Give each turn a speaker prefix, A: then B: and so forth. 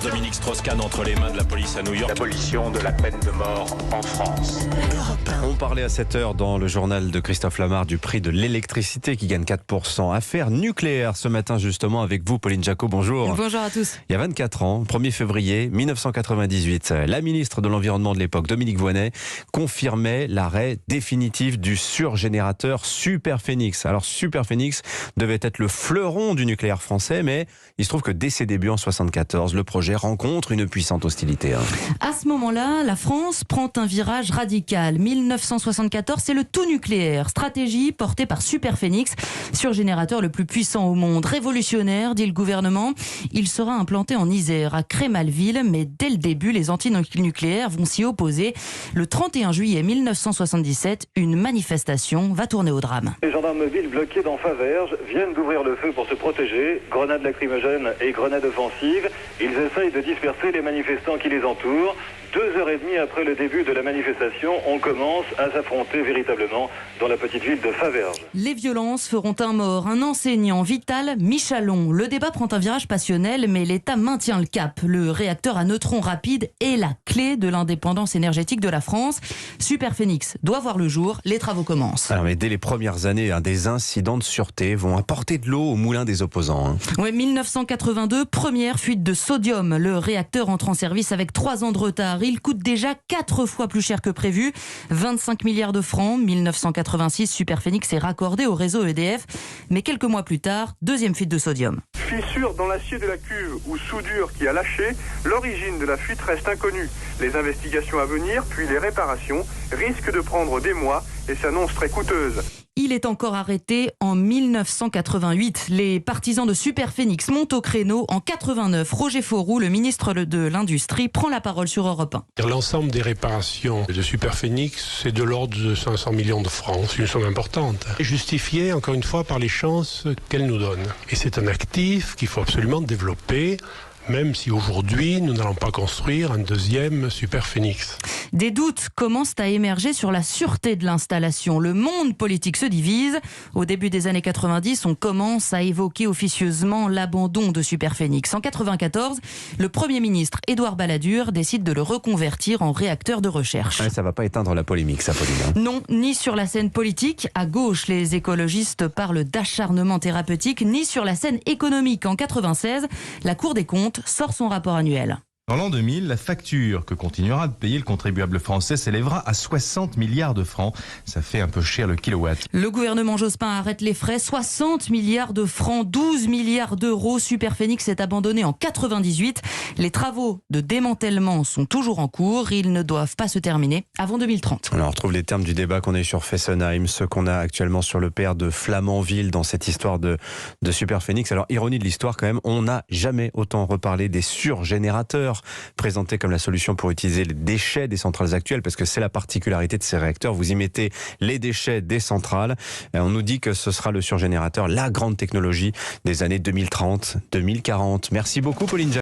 A: Dominique Strauss-Kahn entre les mains de la police à New York.
B: L'abolition de la peine de mort en France.
C: On parlait à 7h dans le journal de Christophe Lamar du prix de l'électricité qui gagne 4%. Affaire nucléaire ce matin justement avec vous, Pauline Jacot, bonjour.
D: Bonjour à tous.
C: Il y a 24 ans, 1er février 1998, la ministre de l'Environnement de l'époque, Dominique Voynet, confirmait l'arrêt définitif du surgénérateur Superphénix. Alors Superphénix devait être le fleuron du nucléaire français, mais il se trouve que dès ses débuts en 1974, le projet rencontre une puissante hostilité.
D: À ce moment-là, la France prend un virage radical. 1974, c'est le tout nucléaire. Stratégie portée par Superphénix, surgénérateur le plus puissant au monde. Révolutionnaire, dit le gouvernement. Il sera implanté en Isère, à Crémalville, mais dès le début, les antinucléaires vont s'y opposer. Le 31 juillet 1977, une manifestation va tourner au drame.
E: Les gendarmes mobiles bloqués dans Faverges viennent d'ouvrir le feu pour se protéger. Grenades lacrymogènes et grenades offensives. Ils essayent de disperser les manifestants qui les entourent. 2h30 après le début de la manifestation, on commence à s'affronter véritablement dans la petite ville de Faverges.
D: Les violences feront un mort, un enseignant, Vital Michalon. Le débat prend un virage passionnel, mais l'État maintient le cap. Le réacteur à neutrons rapides est la clé de l'indépendance énergétique de la France. Superphénix doit voir le jour, les travaux commencent.
C: Alors, mais dès les premières années, des incidents de sûreté vont apporter de l'eau au moulin des opposants.
D: Oui, 1982, première fuite de sodium. Le réacteur entre en service avec 3 ans de retard. Il coûte déjà 4 fois plus cher que prévu. 25 milliards de francs. 1986, Superphénix est raccordé au réseau EDF. Mais quelques mois plus tard, deuxième fuite de sodium.
F: Fissure dans l'acier de la cuve ou soudure qui a lâché, l'origine de la fuite reste inconnue. Les investigations à venir, puis les réparations, risquent de prendre des mois et s'annoncent très coûteuses.
D: Il est encore arrêté en 1988. Les partisans de Superphénix montent au créneau. En 89, Roger Fauroux, le ministre de l'Industrie, prend la parole sur Europe 1.
G: L'ensemble des réparations de Superphénix, c'est de l'ordre de 500 millions de francs. C'est une somme importante. Justifiée, encore une fois, par les chances qu'elle nous donne. Et c'est un actif qu'il faut absolument développer, même si aujourd'hui, nous n'allons pas construire un deuxième Superphénix.
D: Des doutes commencent à émerger sur la sûreté de l'installation. Le monde politique se divise. Au début des années 90, on commence à évoquer officieusement l'abandon de Superphénix. En 94, le Premier ministre Édouard Balladur décide de le reconvertir en réacteur de recherche.
C: Ouais, ça ne va pas éteindre la polémique, ça, Pauline.
D: Non, ni sur la scène politique, à gauche, les écologistes parlent d'acharnement thérapeutique, ni sur la scène économique. En 96, la Cour des comptes sort son rapport annuel.
H: Dans l'an 2000, la facture que continuera de payer le contribuable français s'élèvera à 60 milliards de francs. Ça fait un peu cher le kilowatt.
D: Le gouvernement Jospin arrête les frais. 60 milliards de francs, 12 milliards d'euros. Superphénix est abandonné en 98. Les travaux de démantèlement sont toujours en cours. Ils ne doivent pas se terminer avant 2030.
C: Alors, on retrouve les termes du débat qu'on a eu sur Fessenheim, ceux qu'on a actuellement sur le père de Flamanville dans cette histoire de Superphénix. Alors, ironie de l'histoire quand même, on n'a jamais autant reparlé des surgénérateurs présentés comme la solution pour utiliser les déchets des centrales actuelles, parce que c'est la particularité de ces réacteurs. Vous y mettez les déchets des centrales. Et on nous dit que ce sera le surgénérateur, la grande technologie des années 2030, 2040. Merci beaucoup, Pauline.